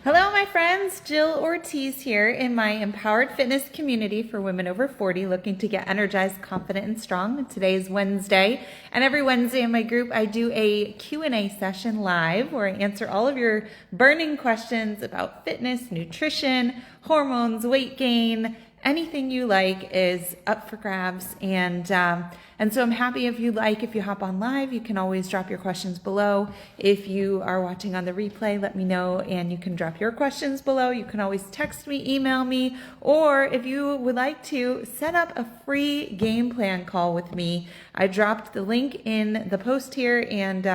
Hello, my friends. Jill Ortiz here in my empowered fitness community for women over 40 looking to get energized, confident, and strong. Today is Wednesday, and every Wednesday in my group, I do a Q&A session live where I answer all of your burning questions about fitness, nutrition, hormones, weight gain. Anything you like is up for grabs, and so I'm happy if you hop on live. You can always drop your questions below. If you are watching on the replay, let me know, and you can drop your questions below. You can always text me, email me, or if you would like to set up a free game plan call with me, I dropped the link in the post here, and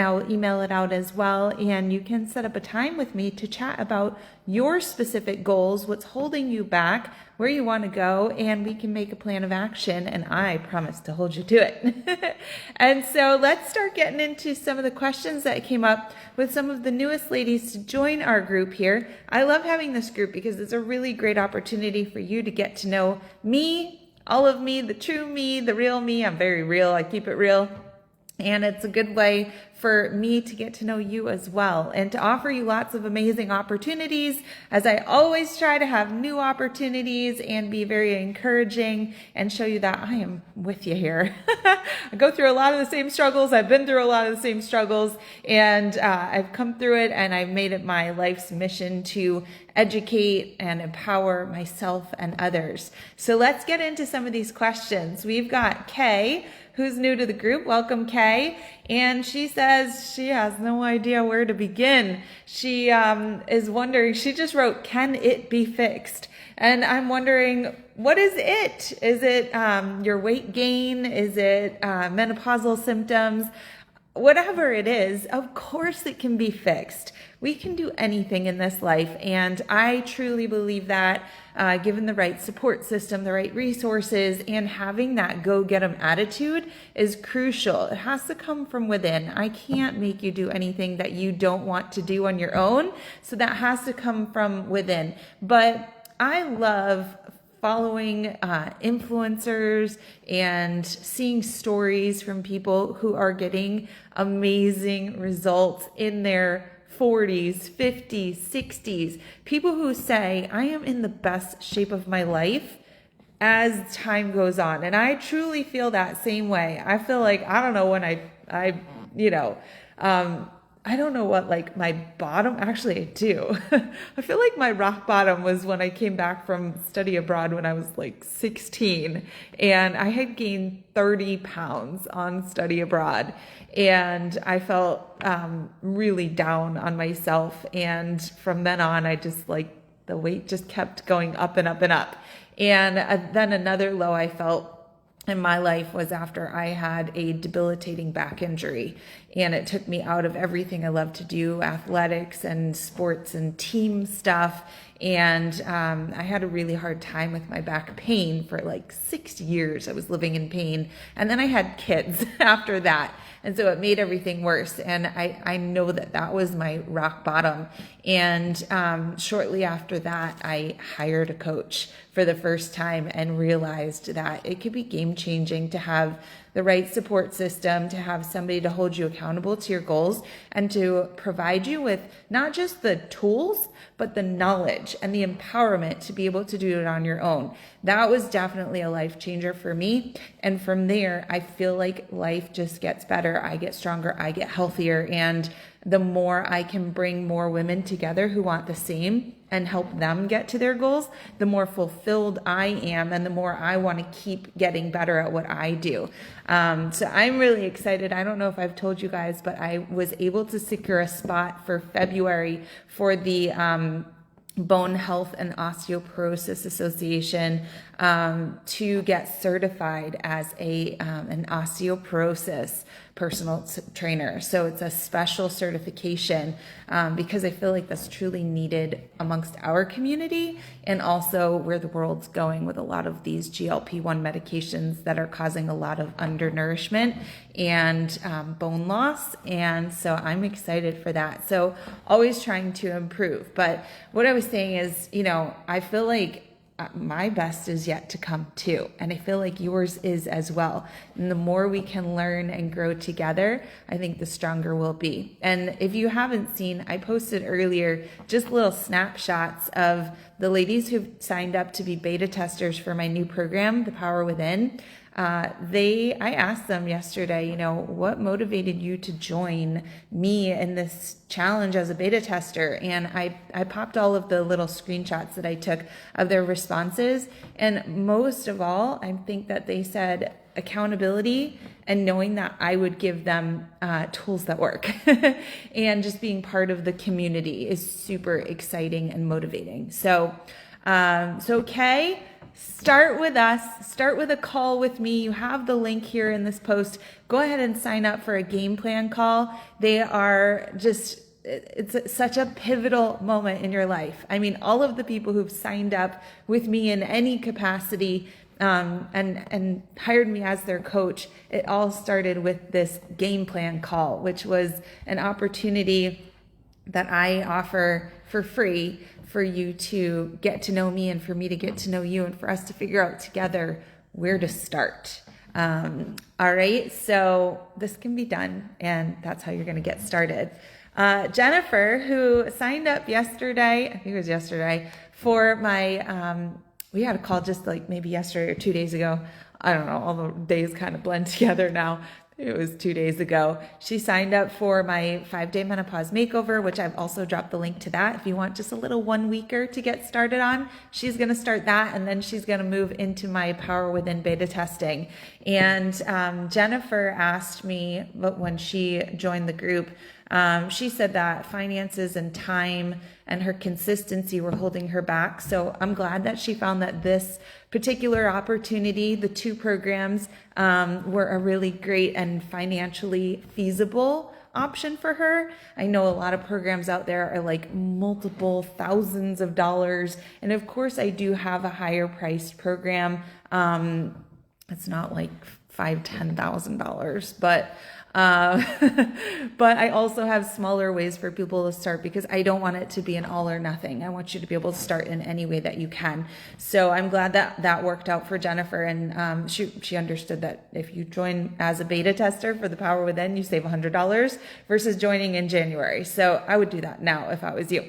I'll email it out as well. And you can set up a time with me to chat about your specific goals, what's holding you back, where you want to go, and we can make a plan of action, and I promise to hold you to it. And so let's start getting into some of the questions that came up with some of the newest ladies to join our group here. I love having this group because it's a really great opportunity for you to get to know me, all of me, the true me, the real me. I'm very real. I keep it real. And it's a good way for me to get to know you as well and to offer you lots of amazing opportunities, as I always try to have new opportunities and be very encouraging and show you that I am with you here. I go through a lot of the same struggles. I've been through a lot of the same struggles, and I've come through it, and I've made it my life's mission to educate and empower myself and others. So let's get into some of these questions. We've got Kay, who's new to the group. Welcome, Kay. And she says she has no idea where to begin. She is wondering, she just wrote, can it be fixed? And I'm wondering, what is it? Is it your weight gain? Is it menopausal symptoms? Whatever it is, of course it can be fixed. We can do anything in this life, and I truly believe that given the right support system, the right resources, and having that go-get-em attitude is crucial. It has to come from within. I can't make you do anything that you don't want to do on your own, so that has to come from within. But I love following influencers and seeing stories from people who are getting amazing results in their 40s, 50s, 60s. People who say, I am in the best shape of my life as time goes on. And I truly feel that same way. I feel like, I don't know when I don't know what like my bottom, actually I do. I feel like my rock bottom was when I came back from study abroad when I was like 16, and I had gained 30 pounds on study abroad, and I felt really down on myself. And from then on, I just like the weight just kept going up and up and up. And then another low I felt in my life was after I had a debilitating back injury, and it took me out of everything I love to do, athletics and sports and team stuff. And I had a really hard time with my back pain for like 6 years. I was living in pain. And then I had kids after that. And so it made everything worse. And I know that that was my rock bottom. And shortly after that, I hired a coach for the first time and realized that it could be game changing to have the right support system, to have somebody to hold you accountable to your goals, and to provide you with not just the tools, but the knowledge and the empowerment to be able to do it on your own. That was definitely a life changer for me. And from there, I feel like life just gets better. I get stronger, I get healthier. And the more I can bring more women together who want the same and help them get to their goals, the more fulfilled I am, and the more I want to keep getting better at what I do. So I'm really excited. I don't know if I've told you guys, but I was able to secure a spot for February for the Bone Health and Osteoporosis Association to get certified as an osteoporosis personal trainer. So it's a special certification because I feel like that's truly needed amongst our community, and also where the world's going with a lot of these GLP-1 medications that are causing a lot of undernourishment and bone loss. And so I'm excited for that. So always trying to improve. But what I was saying is, I feel like my best is yet to come too. And I feel like yours is as well. And the more we can learn and grow together, I think the stronger we'll be. And if you haven't seen, I posted earlier just little snapshots of the ladies who've signed up to be beta testers for my new program, The Power Within. I asked them yesterday, what motivated you to join me in this challenge as a beta tester? And I popped all of the little screenshots that I took of their responses. And most of all, I think that they said accountability and knowing that I would give them tools that work and just being part of the community is super exciting and motivating. So Kay, start with us, start with a call with me. You have the link here in this post. Go ahead and sign up for a game plan call. They are it's such a pivotal moment in your life. I mean, all of the people who've signed up with me in any capacity and hired me as their coach, it all started with this game plan call, which was an opportunity that I offer for free for you to get to know me and for me to get to know you and for us to figure out together where to start. All right, so this can be done, and that's how you're going to get started. Jennifer, who signed up yesterday, I think it was yesterday, for my, we had a call just like maybe yesterday or 2 days ago. I don't know, all the days kind of blend together now. It was 2 days ago. She signed up for my 5-day menopause makeover, which I've also dropped the link to that. If you want just a little 1 weeker to get started on, she's going to start that. And then she's going to move into my Power Within beta testing. And Jennifer asked me, but when she joined the group, she said that finances and time and her consistency were holding her back. So I'm glad that she found that this particular opportunity, the 2 programs, were a really great and financially feasible option for her. I know a lot of programs out there are like multiple thousands of dollars. And of course I do have a higher priced program. It's not like $5,000-$10,000, but I also have smaller ways for people to start because I don't want it to be an all or nothing. I want you to be able to start in any way that you can. So I'm glad that that worked out for Jennifer. And she understood that if you join as a beta tester for the Power Within, you save $100 versus joining in January. So I would do that now if I was you.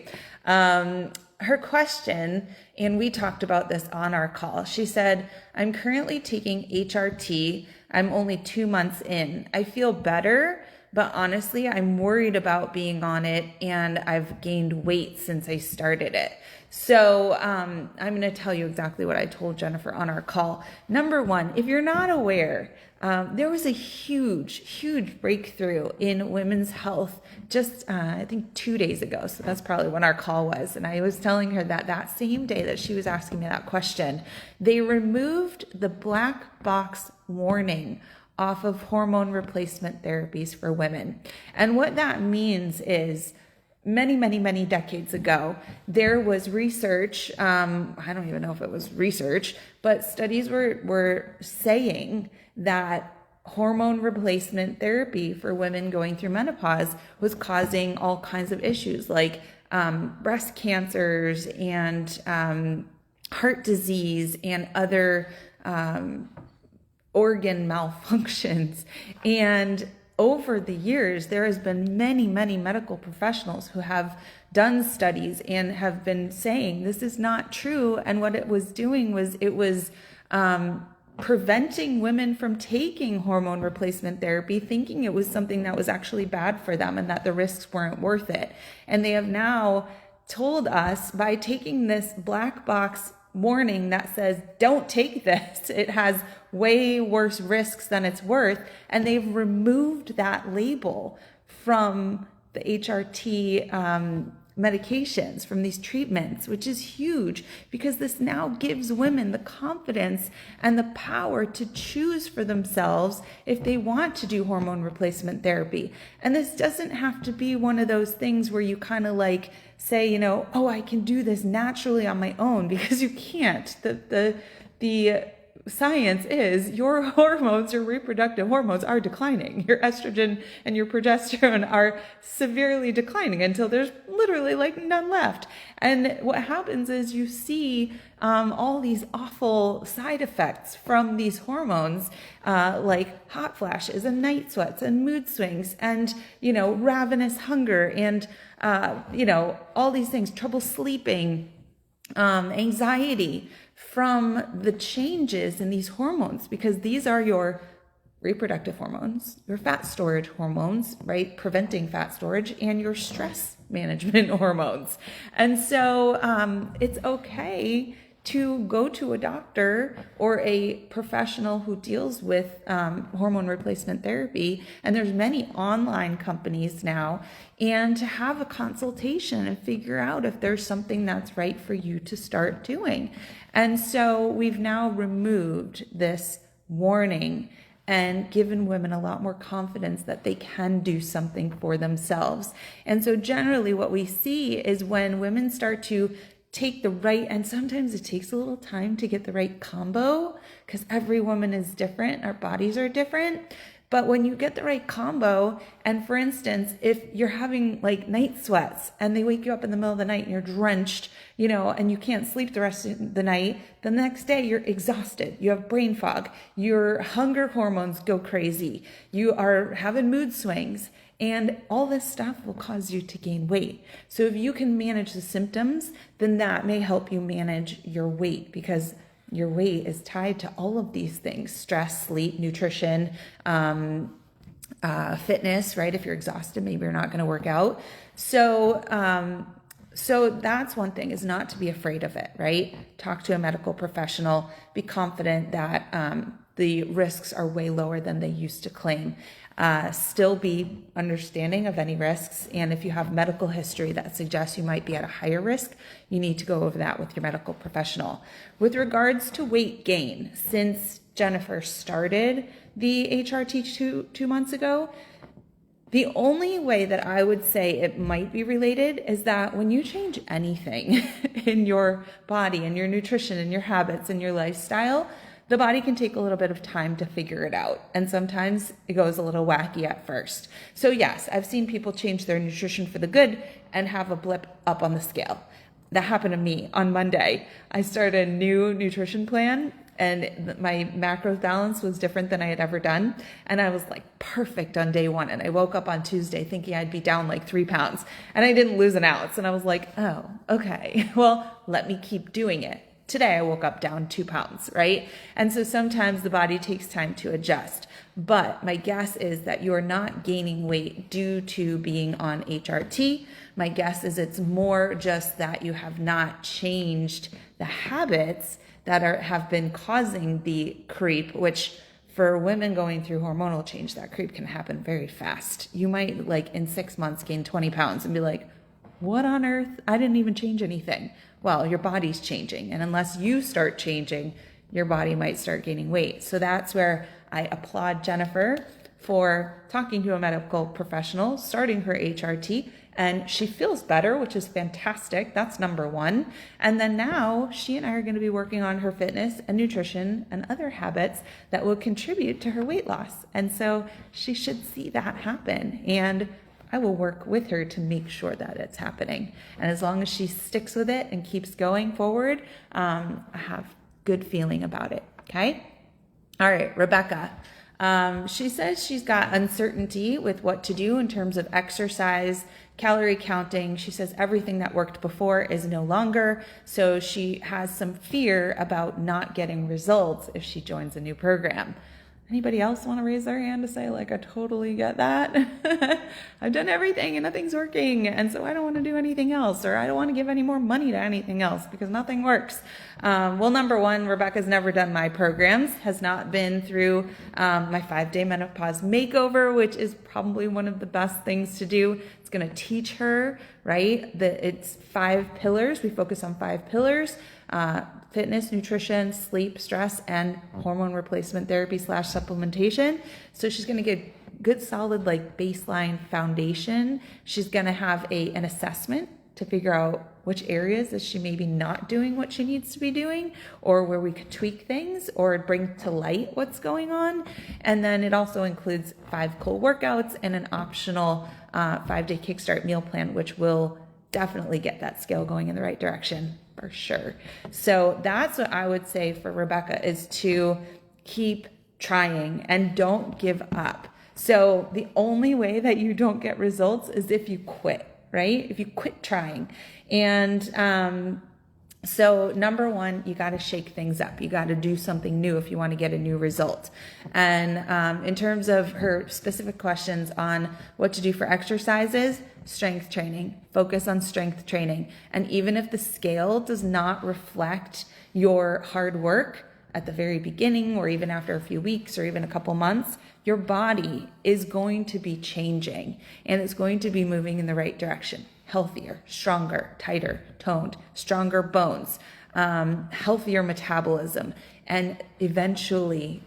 Her question, and we talked about this on our call, she said, I'm currently taking HRT. I'm only 2 months in. I feel better, but honestly, I'm worried about being on it and I've gained weight since I started it. So I'm going to tell you exactly what I told Jennifer on our call. Number one, if you're not aware, there was a huge breakthrough in women's health just, I think 2 days ago. So that's probably when our call was. And I was telling her that same day that she was asking me that question, they removed the black box warning off of hormone replacement therapies for women. And what that means is many decades ago, there was research, I don't even know if it was research, but studies were saying that hormone replacement therapy for women going through menopause was causing all kinds of issues like breast cancers and heart disease and other organ malfunctions. And over the years, there has been many medical professionals who have done studies and have been saying this is not true. And what it was doing was it was preventing women from taking hormone replacement therapy, thinking it was something that was actually bad for them and that the risks weren't worth it. And they have now told us by taking this black box warning that says, don't take this, it has way worse risks than it's worth. And they've removed that label from the HRT medications, from these treatments, which is huge because this now gives women the confidence and the power to choose for themselves if they want to do hormone replacement therapy. And this doesn't have to be one of those things where you kind of like say, oh, I can do this naturally on my own, because you can't. The science is your hormones, your reproductive hormones are declining. Your estrogen and your progesterone are severely declining until there's literally like none left. And what happens is you see all these awful side effects from these hormones, like hot flashes and night sweats and mood swings and, ravenous hunger and, all these things, trouble sleeping, anxiety from the changes in these hormones, because these are your reproductive hormones, your fat storage hormones, right? Preventing fat storage, and your stress management hormones. And so it's okay to go to a doctor or a professional who deals with hormone replacement therapy, and there's many online companies now, and to have a consultation and figure out if there's something that's right for you to start doing. And so we've now removed this warning and given women a lot more confidence that they can do something for themselves. And so generally what we see is when women start to take the right, and sometimes it takes a little time to get the right combo because every woman is different, our bodies are different. But when you get the right combo, and for instance, if you're having like night sweats and they wake you up in the middle of the night and you're drenched, and you can't sleep the rest of the night, the next day you're exhausted, you have brain fog, your hunger hormones go crazy, you are having mood swings, and all this stuff will cause you to gain weight. So if you can manage the symptoms, then that may help you manage your weight, because your weight is tied to all of these things: stress, sleep, nutrition, fitness, right? If you're exhausted, maybe you're not going to work out. So that's one thing, is not to be afraid of it, right? Talk to a medical professional, be confident that the risks are way lower than they used to claim. Still be understanding of any risks. And if you have medical history that suggests you might be at a higher risk, you need to go over that with your medical professional. With regards to weight gain, since Jennifer started the HRT two months ago, the only way that I would say it might be related is that when you change anything in your body and your nutrition and your habits and your lifestyle, the body can take a little bit of time to figure it out. And sometimes it goes a little wacky at first. So yes, I've seen people change their nutrition for the good and have a blip up on the scale. That happened to me on Monday. I started a new nutrition plan and my macros balance was different than I had ever done. And I was like perfect on day one. And I woke up on Tuesday thinking I'd be down like 3 pounds and I didn't lose an ounce. And I was like, oh, okay, well, let me keep doing it. Today I woke up down 2 pounds, right? And so sometimes the body takes time to adjust. But my guess is that you're not gaining weight due to being on HRT. My guess is it's more just that you have not changed the habits that have been causing the creep, which for women going through hormonal change, that creep can happen very fast. You might like in 6 months gain 20 pounds and be like, what on earth? I didn't even change anything. Well, your body's changing. And unless you start changing, your body might start gaining weight. So that's where I applaud Jennifer for talking to a medical professional, starting her HRT, and she feels better, which is fantastic. That's number one. And then now she and I are going to be working on her fitness and nutrition and other habits that will contribute to her weight loss. And so she should see that happen. And I will work with her to make sure that it's happening. And as long as she sticks with it and keeps going forward, I have good feeling about it. Okay. All right. Rebecca. She says she's got uncertainty with what to do in terms of exercise, calorie counting. She says everything that worked before is no longer. So she has some fear about not getting results if she joins a new program. Anybody else want to raise their hand to say, like, I totally get that? I've done everything and nothing's working. And so I don't want to do anything else, or I don't want to give any more money to anything else because nothing works. Well, number one, Rebecca's never done my programs, has not been through my 5-day menopause makeover, which is probably one of the best things to do. It's going to teach her, right? It's 5 pillars. We focus on 5 pillars. Fitness, nutrition, sleep, stress, and hormone replacement therapy / supplementation. So she's going to get good solid like baseline foundation. She's going to have an assessment to figure out which areas is she maybe not doing what she needs to be doing, or where we could tweak things or bring to light what's going on. And then it also includes 5 cool workouts and an optional 5-day kickstart meal plan, which will definitely get that scale going in the right direction for sure. So that's what I would say for Rebecca, is to keep trying and don't give up. So the only way that you don't get results is if you quit, right? If you quit trying. And so number one, you got to shake things up. You got to do something new if you want to get a new result. And in terms of her specific questions on what to do for exercises, strength training, focus on strength training. And even if the scale does not reflect your hard work at the very beginning, or even after a few weeks, or even a couple months, your body is going to be changing, and it's going to be moving in the right direction. Healthier, stronger, tighter, toned, stronger bones, healthier metabolism. And eventually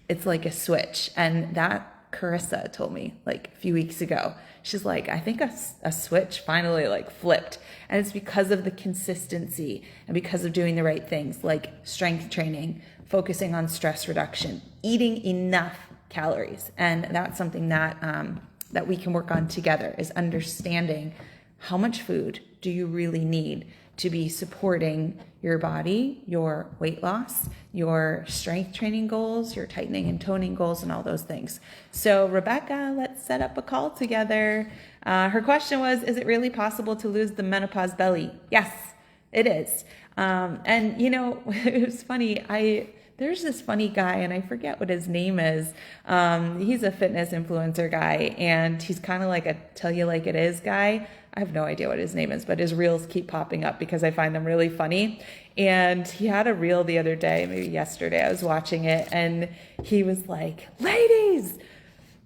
it's like a switch. And that Carissa told me like a few weeks ago. She's like, I think a switch finally like flipped. And it's because of the consistency and because of doing the right things, like strength training, focusing on stress reduction, eating enough calories. And that's something that that we can work on together, is understanding how much food do you really need to be supporting your body, your weight loss, your strength training goals, your tightening and toning goals, and all those things. So Rebecca, let's set up a call together. Her question was, is it really possible to lose the menopause belly? Yes, it is. And you know, it was funny. There's this funny guy, and I forget what his name is. He's a fitness influencer guy, and he's kind of like a tell you like it is guy. I have no idea what his name is, but his reels keep popping up because I find them really funny. And he had a reel the other day, maybe yesterday, I was watching it, and he was like, ladies,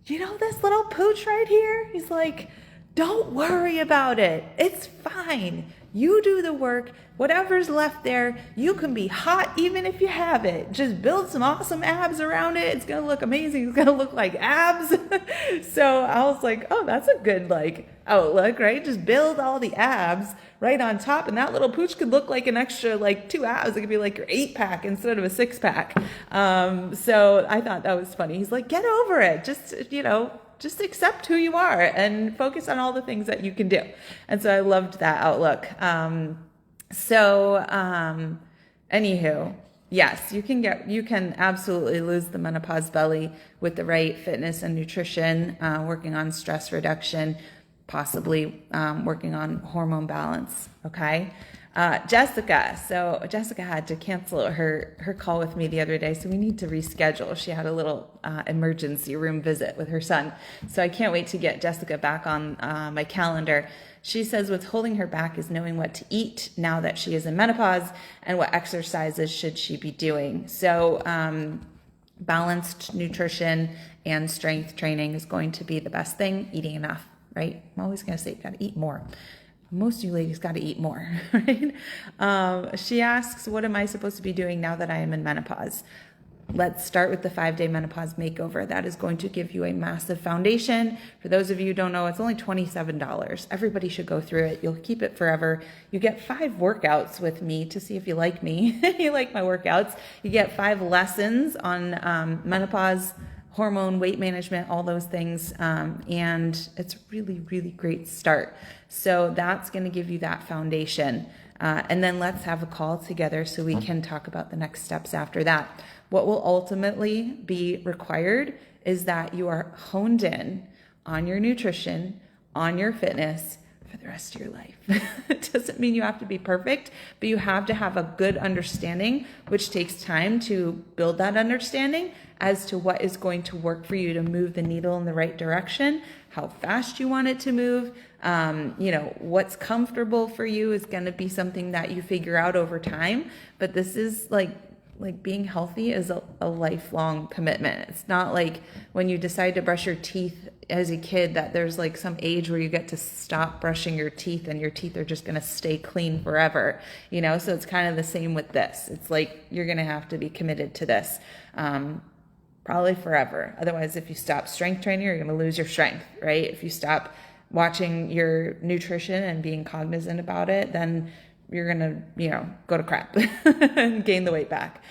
you know this little pooch right here? He's like, don't worry about it. It's fine. You do the work. Whatever's left there, you can be hot even if you have it. Just build some awesome abs around it. It's going to look amazing. It's going to look like abs. So I was like, oh, that's a good like outlook, right? Just build all the abs right on top, and that little pooch could look like an extra like 2 abs. It could be like your 8-pack instead of a 6-pack. So I thought that was funny. He's like, get over it. Just accept who you are and focus on all the things that you can do. And so I loved that outlook. Anywho, yes, you can absolutely lose the menopause belly with the right fitness and nutrition, working on stress reduction, possibly working on hormone balance. Okay. Jessica. So Jessica had to cancel her call with me the other day, so we need to reschedule. She had a little emergency room visit with her son. So I can't wait to get Jessica back on my calendar. She says what's holding her back is knowing what to eat now that she is in menopause, and what exercises should she be doing. So balanced nutrition and strength training is going to be the best thing. Eating enough, right? I'm always going to say you got to eat more. Most of you ladies got to eat more, right? She asks, what am I supposed to be doing now that I am in menopause? Let's start with the 5-day menopause makeover. That is going to give you a massive foundation. For those of you who don't know, it's only $27. Everybody should go through it. You'll keep it forever. You get 5 workouts with me to see if you like me. You like my workouts. You get 5 lessons on menopause, hormone, weight management, all those things. And it's really, really great start. So that's going to give you that foundation. And then let's have a call together so we can talk about the next steps after that. What will ultimately be required is that you are honed in on your nutrition, on your fitness for the rest of your life. It doesn't mean you have to be perfect, but you have to have a good understanding, which takes time to build that understanding as to what is going to work for you to move the needle in the right direction, how fast you want it to move. What's comfortable for you is going to be something that you figure out over time. But this is like being healthy is a lifelong commitment. It's not like when you decide to brush your teeth as a kid that there's like some age where you get to stop brushing your teeth and your teeth are just going to stay clean forever, so it's kind of the same with this. It's like you're going to have to be committed to this probably forever. Otherwise, if you stop strength training, you're going to lose your strength, right? If you stop watching your nutrition and being cognizant about it, then you're going to, go to crap and gain the weight back.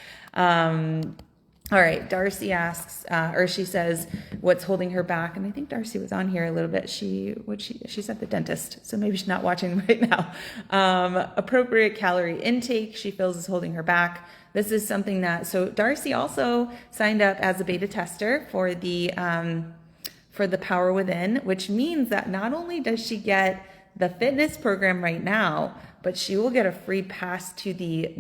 All right, Darcy asks, or she says, what's holding her back? And I think Darcy was on here a little bit. She's at the dentist, so maybe she's not watching right now. Appropriate calorie intake, she feels is holding her back. This is something so Darcy also signed up as a beta tester for the Power Within, which means that not only does she get the fitness program right now, but she will get a free pass to the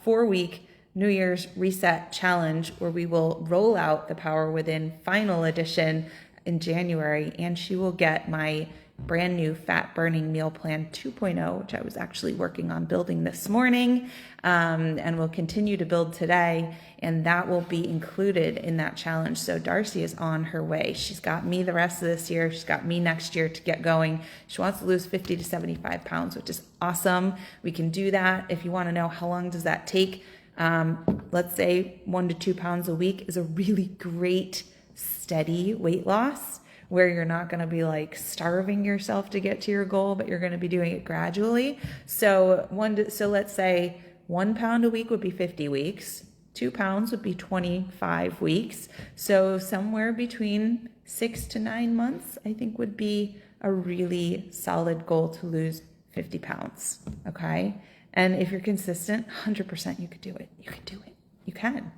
4-week New Year's Reset Challenge, where we will roll out the Power Within final edition in January, and she will get my brand new Fat Burning Meal Plan 2.0, which I was actually working on building this morning, and will continue to build today, and that will be included in that challenge. So Darcy is on her way. She's got me the rest of this year. She's got me next year to get going. She wants to lose 50 to 75 pounds, which is awesome. We can do that. If you want to know how long does that take, let's say 1 to 2 pounds a week is a really great steady weight loss, where you're not going to be like starving yourself to get to your goal, but you're going to be doing it gradually. So let's say 1 pound a week would be 50 weeks. 2 pounds would be 25 weeks. So somewhere between 6 to 9 months, I think would be a really solid goal to lose 50 pounds. Okay. And if you're consistent, 100% you could do it. You can do it. You can.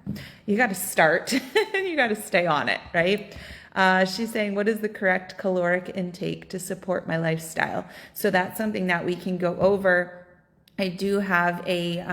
You got to start and you got to stay on it, right? She's saying, what is the correct caloric intake to support my lifestyle? So that's something that we can go over. I do have a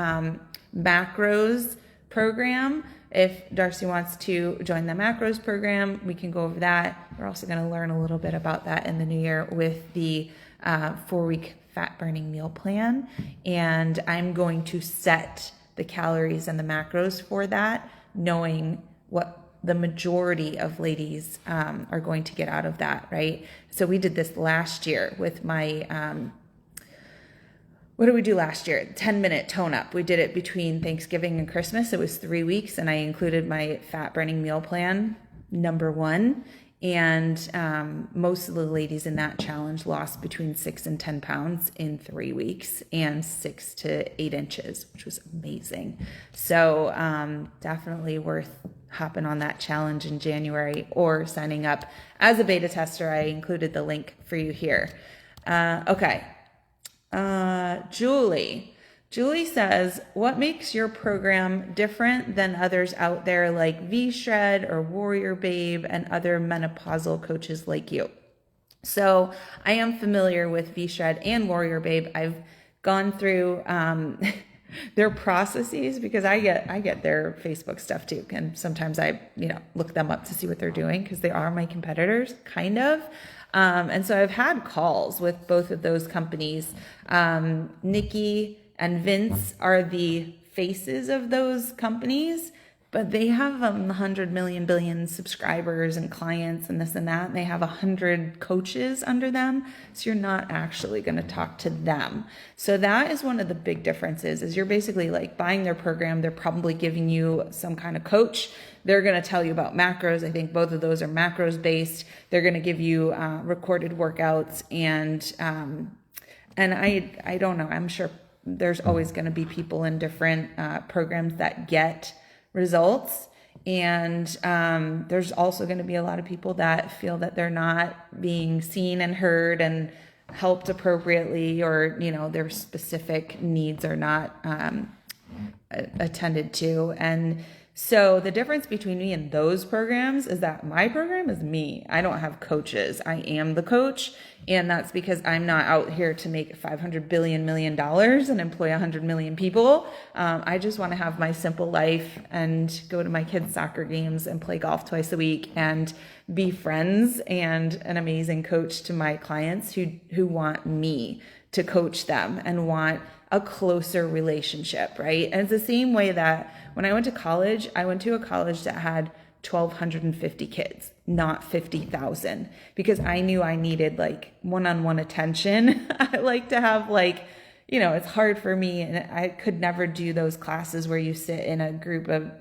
macros program. If Darcy wants to join the macros program, we can go over that. We're also going to learn a little bit about that in the new year with the 4-week fat burning meal plan. And I'm going to set the calories and the macros for that, knowing what the majority of ladies are going to get out of that, right? So we did this last year with my, what did we do last year? 10-minute tone up. We did it between Thanksgiving and Christmas. It was 3 weeks, and I included my fat burning meal plan, number 1. And most of the ladies in that challenge lost between 6 and 10 pounds in 3 weeks, and 6 to 8 inches, which was amazing. So definitely worth hopping on that challenge in January or signing up as a beta tester. I included the link for you here. Okay. Julie says, what makes your program different than others out there like V-Shred or Warrior Babe and other menopausal coaches like you? So I am familiar with V-Shred and Warrior Babe. I've gone through their processes because I get their Facebook stuff too. And sometimes I, look them up to see what they're doing because they are my competitors, kind of. And so I've had calls with both of those companies. Nikki and Vince are the faces of those companies, but they have 100 million billion subscribers and clients and this and that. And they have 100 coaches under them. So you're not actually going to talk to them. So that is one of the big differences is you're basically like buying their program. They're probably giving you some kind of coach. They're going to tell you about macros. I think both of those are macros based. They're going to give you recorded workouts and I don't know. I'm sure there's always going to be people in different programs that get results. And there's also going to be a lot of people that feel that they're not being seen and heard and helped appropriately, or, their specific needs are not attended to. And so the difference between me and those programs is that my program is me. I don't have coaches. I am the coach. And that's because I'm not out here to make $500 billion and employ 100 million people. I just want to have my simple life and go to my kids' soccer games and play golf twice a week and be friends and an amazing coach to my clients who want me to coach them and want a closer relationship, right? And it's the same way that when I went to college, I went to a college that had 1,250 kids, not 50,000, because I knew I needed like one-on-one attention. I like to have it's hard for me, and I could never do those classes where you sit in a group of,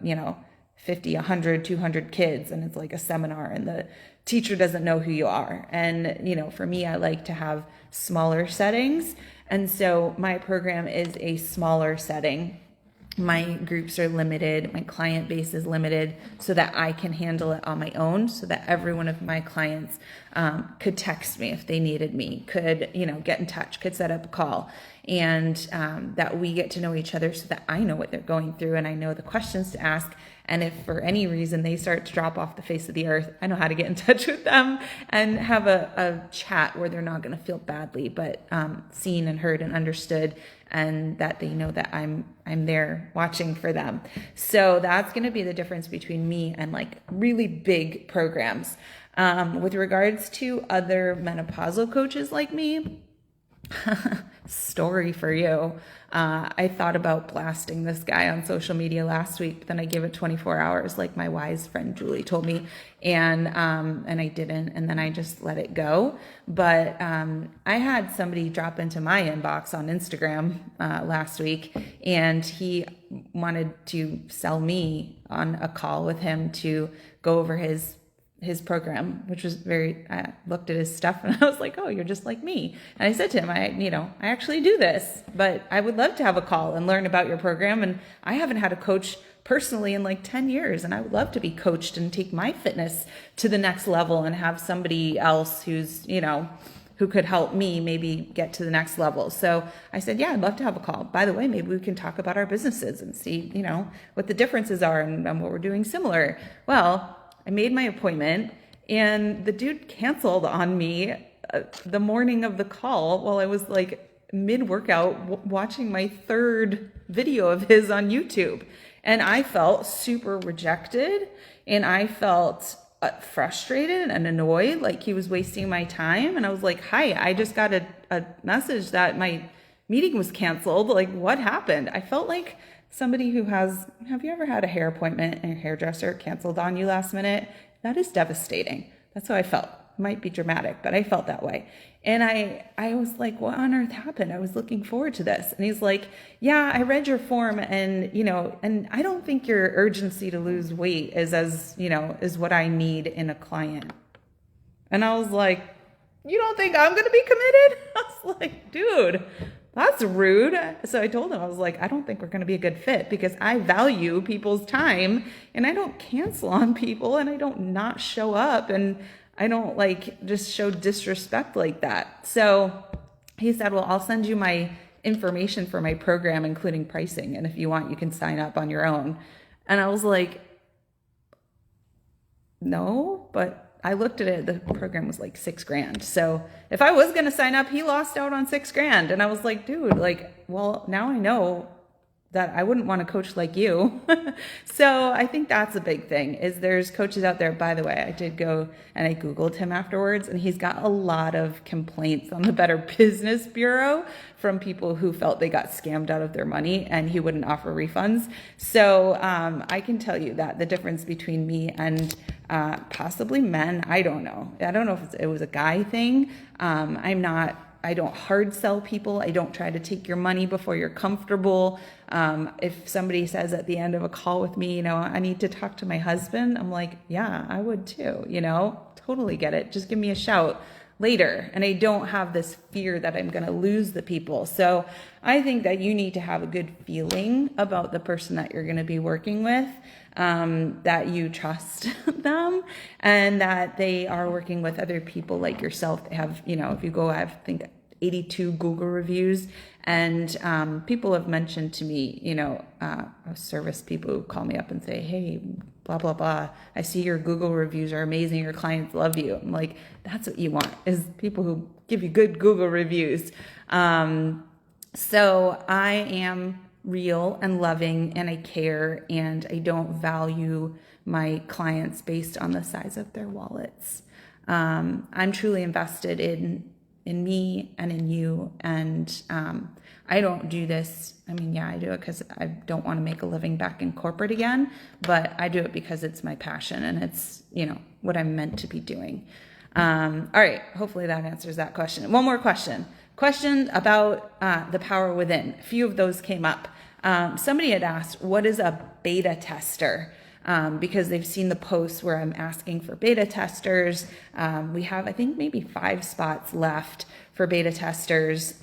50, 100, 200 kids, and it's like a seminar, and the teacher doesn't know who you are. And, for me, I like to have smaller settings. And so my program is a smaller setting. My groups are limited, my client base is limited, so that I can handle it on my own, so that every one of my clients could text me if they needed me, could, get in touch, could set up a call, and that we get to know each other so that I know what they're going through and I know the questions to ask. And if for any reason they start to drop off the face of the earth, I know how to get in touch with them and have a chat where they're not going to feel badly, but seen and heard and understood, and that they know that I'm there watching for them. So that's going to be the difference between me and like really big programs. With regards to other menopausal coaches like me, story for you. I thought about blasting this guy on social media last week, but then I gave it 24 hours, like my wise friend Julie told me, and I didn't, and then I just let it go. But I had somebody drop into my inbox on Instagram last week, and he wanted to sell me on a call with him to go over his program, which was I looked at his stuff and I was like, oh, you're just like me. And I said to him, I actually do this, but I would love to have a call and learn about your program. And I haven't had a coach personally in like 10 years. And I would love to be coached and take my fitness to the next level and have somebody else who's, who could help me maybe get to the next level. So I said, yeah, I'd love to have a call. By the way, maybe we can talk about our businesses and see, what the differences are and what we're doing similar. Well, I made my appointment, and the dude canceled on me the morning of the call while I was like mid-workout watching my third video of his on YouTube. And I felt super rejected, and I felt frustrated and annoyed, like he was wasting my time. And I was like, hi, I just got a message that my meeting was canceled. Like, what happened? I felt like somebody who have you ever had a hair appointment and your hairdresser canceled on you last minute? That is devastating. That's how I felt. It might be dramatic, but I felt that way. And I was like, what on earth happened? I was looking forward to this. And he's like, yeah, I read your form, and, and I don't think your urgency to lose weight is what I need in a client. And I was like, you don't think I'm going to be committed? I was like, dude, that's rude. So I told him, I was like, I don't think we're going to be a good fit, because I value people's time, and I don't cancel on people, and I don't not show up, and I don't like just show disrespect like that. So he said, well, I'll send you my information for my program, including pricing. And if you want, you can sign up on your own. And I was like, no, but I looked at it, the program was like $6,000. So if I was going to sign up, he lost out on $6,000. And I was like, dude, well, now I know that I wouldn't want a coach like you. So I think that's a big thing, is there's coaches out there. By the way, I did go and I Googled him afterwards, and he's got a lot of complaints on the Better Business Bureau from people who felt they got scammed out of their money, and he wouldn't offer refunds. So I can tell you that the difference between me and possibly men, I don't know if it was a guy thing. I don't hard sell people. I don't try to take your money before you're comfortable. If somebody says at the end of a call with me, I need to talk to my husband, I'm like, yeah, I would too, totally get it. Just give me a shout later. And I don't have this fear that I'm going to lose the people. So I think that you need to have a good feeling about the person that you're going to be working with, that you trust them, and that they are working with other people like yourself. They have, if you go, I think 82 Google reviews, and people have mentioned to me, service people who call me up and say, hey, blah, blah, blah, I see your Google reviews are amazing, your clients love you. I'm like, that's what you want, is people who give you good Google reviews. So I am real and loving, and I care, and I don't value my clients based on the size of their wallets. I'm truly invested in me and in you, and I don't do this. I mean, yeah, I do it because I don't want to make a living back in corporate again, but I do it because it's my passion, and it's, what I'm meant to be doing. All right, hopefully that answers that question. One more question about the power within. A few of those came up. Somebody had asked, what is a beta tester? because they've seen the posts where I'm asking for beta testers. We have, I think, maybe 5 spots left for beta testers.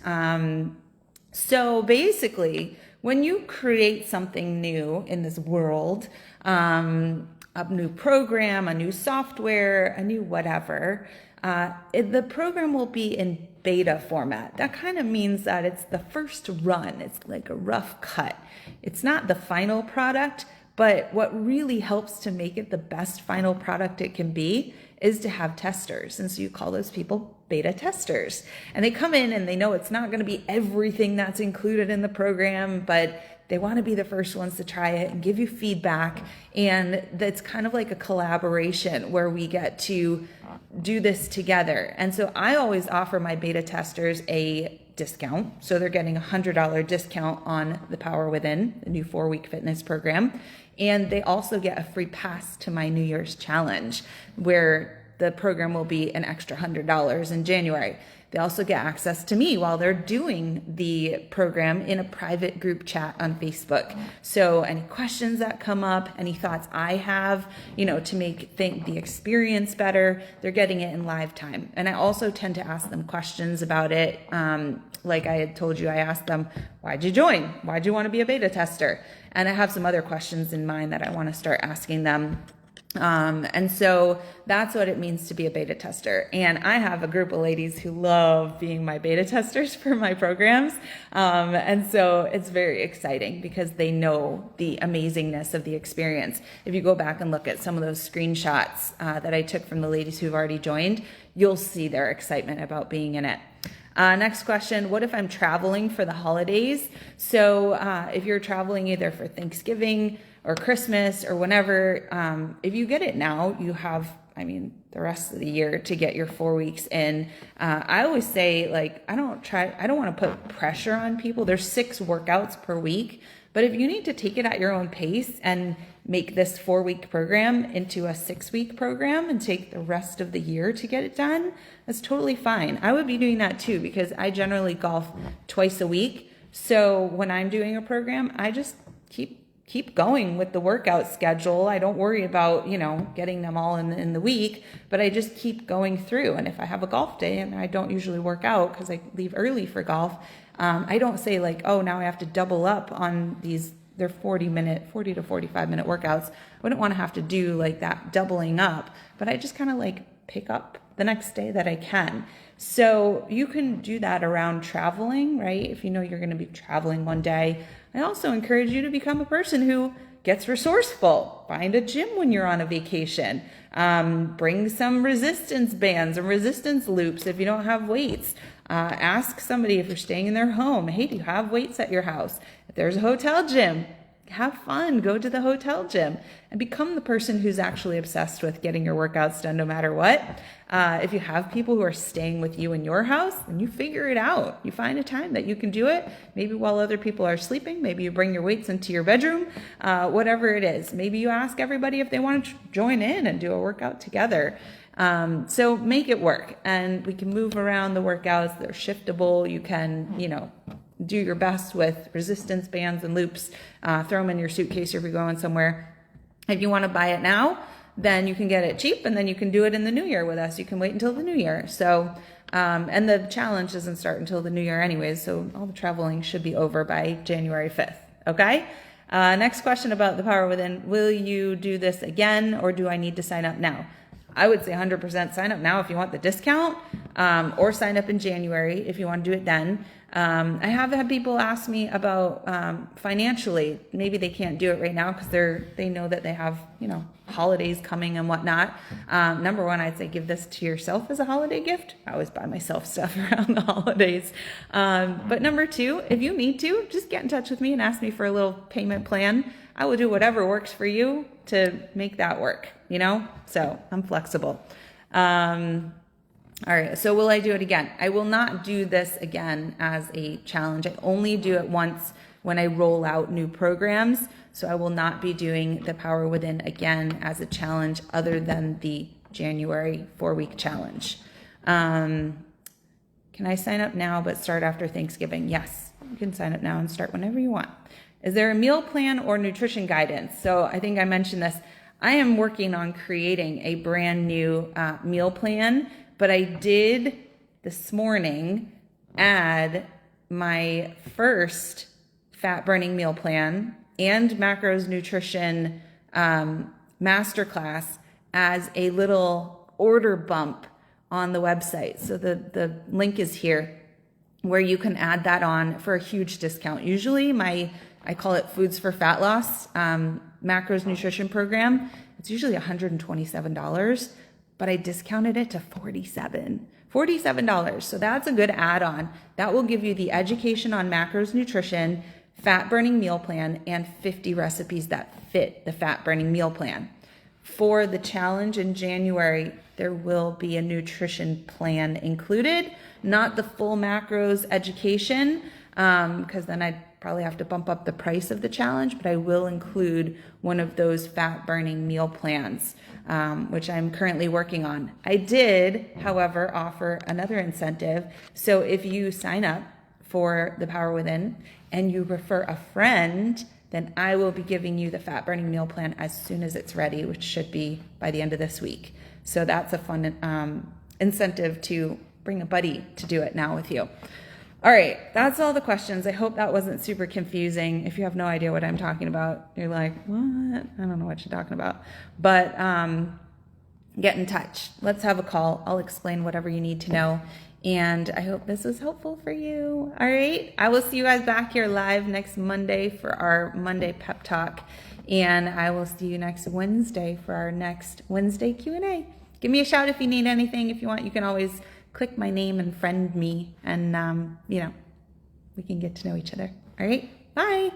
So basically, when you create something new in this world, a new program, a new software, a new whatever, the program will be in beta format. That kind of means that it's the first run. It's like a rough cut. It's not the final product, but what really helps to make it the best final product it can be is to have testers. And so you call those people beta testers. And they come in and they know it's not going to be everything that's included in the program, but they want to be the first ones to try it and give you feedback. And that's kind of like a collaboration where we get to do this together. And so I always offer my beta testers a discount. So they're getting a $100 discount on the Power Within, the new 4-week fitness program. And they also get a free pass to my New Year's challenge, where the program will be an extra $100 in January. They also get access to me while they're doing the program in a private group chat on Facebook. So any questions that come up, any thoughts I have, to make the experience better, they're getting it in live time. And I also tend to ask them questions about it. Like I had told you, I asked them, why'd you join? Why'd you want to be a beta tester? And I have some other questions in mind that I want to start asking them. And so that's what it means to be a beta tester. And I have a group of ladies who love being my beta testers for my programs. And so it's very exciting because they know the amazingness of the experience. If you go back and look at some of those screenshots that I took from the ladies who've already joined, you'll see their excitement about being in it. Next question, what if I'm traveling for the holidays? So if you're traveling either for Thanksgiving or Christmas or whenever, if you get it now, you have, the rest of the year to get your 4 weeks in. I always say, I don't want to put pressure on people. There's 6 workouts per week, but if you need to take it at your own pace and make this 4-week program into a 6-week program and take the rest of the year to get it done, that's totally fine. I would be doing that too, because I generally golf twice a week. So when I'm doing a program, I just keep going with the workout schedule. I don't worry about, getting them all in the week, but I just keep going through. And if I have a golf day and I don't usually work out because I leave early for golf, I don't say now I have to double up on these. They're 40 to 45 minute workouts. I wouldn't want to have to do that doubling up, but I just kind of pick up the next day that I can. So you can do that around traveling, right? If you know you're going to be traveling one day. I also encourage you to become a person who gets resourceful. Find a gym when you're on a vacation. Bring some resistance bands and resistance loops if you don't have weights. Ask somebody if you're staying in their home, hey, do you have weights at your house? If there's a hotel gym, have fun, go to the hotel gym and become the person who's actually obsessed with getting your workouts done no matter what. If you have people who are staying with you in your house, then you figure it out. You find a time that you can do it, maybe while other people are sleeping. Maybe you bring your weights into your bedroom, whatever it is. Maybe you ask everybody if they want to join in and do a workout together. So make it work, and we can move around the workouts. They're shiftable. You can, do your best with resistance bands and loops. Throw them in your suitcase if you're going somewhere. If you want to buy it now, then you can get it cheap, and then you can do it in the new year with us. You can wait until the new year. So, and the challenge doesn't start until the new year anyways, so all the traveling should be over by January 5th. Okay? Next question about the Power Within. Will you do this again, or do I need to sign up now? I would say 100% sign up now if you want the discount, or sign up in January if you want to do it then. I have had people ask me about financially. Maybe they can't do it right now because they know that they have holidays coming and whatnot. Number one, I'd say give this to yourself as a holiday gift. I always buy myself stuff around the holidays. But number two, if you need to, just get in touch with me and ask me for a little payment plan. I will do whatever works for you to make that work. So I'm flexible. All right, so will I do it again? I will not do this again as a challenge. I only do it once when I roll out new programs. So I will not be doing the Power Within again as a challenge other than the January 4-week challenge. Can I sign up now but start after Thanksgiving? Yes, you can sign up now and start whenever you want. Is there a meal plan or nutrition guidance? So I think I mentioned this. I am working on creating a brand new meal plan, but I did this morning add my first fat burning meal plan and macros nutrition masterclass as a little order bump on the website. So the link is here where you can add that on for a huge discount. Usually I call it Foods for Fat Loss macros nutrition program. It's usually $127, but I discounted it to $47. So that's a good add-on. That will give you the education on macros nutrition, fat burning meal plan, and 50 recipes that fit the fat burning meal plan. For the challenge in January, there will be a nutrition plan included, not the full macros education, because then I'd probably have to bump up the price of the challenge, but I will include one of those fat burning meal plans, which I'm currently working on. I did, however, offer another incentive. So if you sign up for the Power Within and you refer a friend, then I will be giving you the fat burning meal plan as soon as it's ready, which should be by the end of this week. So that's a fun incentive to bring a buddy to do it now with you. All right, that's all the questions. I hope that wasn't super confusing. If you have no idea what I'm talking about, you're like, what? I don't know what you're talking about. But get in touch. Let's have a call. I'll explain whatever you need to know. And I hope this was helpful for you. All right, I will see you guys back here live next Monday for our Monday pep talk. And I will see you next Wednesday for our next Wednesday Q&A. Give me a shout if you need anything. If you want, you can always click my name and friend me, and we can get to know each other. All right, bye.